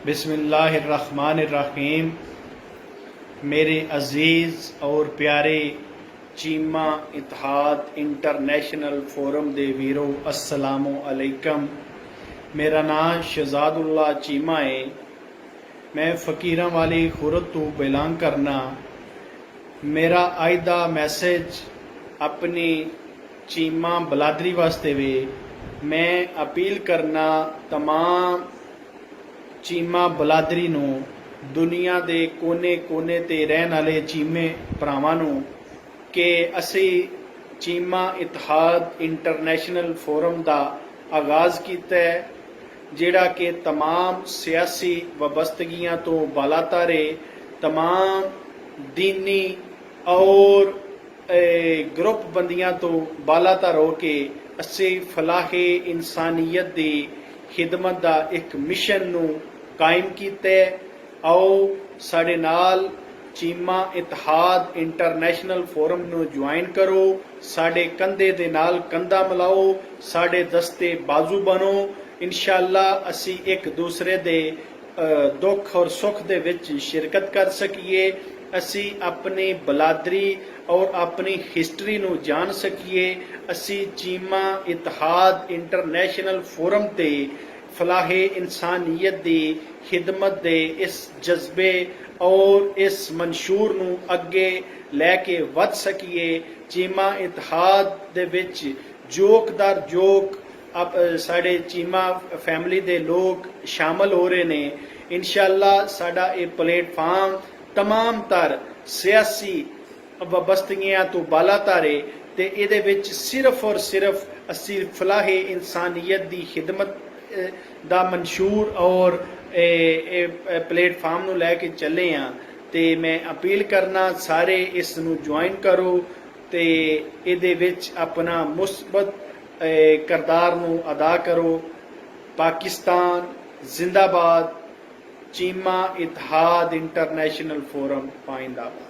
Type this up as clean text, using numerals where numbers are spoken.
बिस्मिल्लाहिर्रहमानिर्रहीम। मेरे अजीज़ और प्यारे चीमा इत्तेहाद इंटरनेशनल फोरम दे वीरो अस्सलामु अलैकुम। मेरा नाम शहजादुल्लाह चीमा है। मैं फ़कीरां वाली खुरद तो बिलोंग करना। मेरा अज दा मैसेज अपनी चीमा बलादरी वास्ते वे। मैं अपील करना तमाम चीमा बलादरी नूं, दुनिया के कोने कोने ते रहन वाले चीमे भरावां नूं कि असी चीमा इत्तेहाद इंटरनेशनल फोरम का आगाज़ किया है, जिहड़ा कि तमाम सियासी वाबस्तगियां तो बालातारे, तमाम दीनी और ग्रुप बंदियां तो बालातर हो के असी फलाहे इंसानियत की खिदमत का एक मिशन नूं कायम किया। आओ साडे नाल चीमा इत्तेहाद इंटरनेशनल फोरम नूं ज्वाइन करो, साडे कंधे दे नाल कंधा मिलाओ, साडे दस्ते बाजू बनो। इंशाअल्लाह असी एक दूसरे दे दुख और सुख दे विच शिरकत कर सकीए, असी अपनी बलादरी और अपनी हिस्टरी नूं जान सकीए। असी चीमा इत्तेहाद इंटरनेशनल फोरम ते फलाहे इंसानियत की खिदमत दे इस जज्बे और इस मंशूर नूं अगे लैके वध सकीए। चीमा इत्तेहाद दे विच जोक दर जोक अब साडे चीमा फैमिली दे लोग शामिल हो रहे ने। इंशाअल्लाह साडा ये प्लेटफार्म तमाम तर सियासी वाबस्तगियां तो बालातर है ते इहदे विच सिर्फ और सिर्फ असी फलाहे इंसानियत की खिदमत दा मंशूर और प्लेटफार्म नूं लैके चले हाँ। ते मैं अपील करना सारे इस नूं ज्वाइन करो ते इहदे विच अपना मुस्बत किरदार नूं अदा करो। पाकिस्तान जिंदाबाद। चीमा इत्तेहाद इंटरनेशनल फोरम पाइंदाबाद।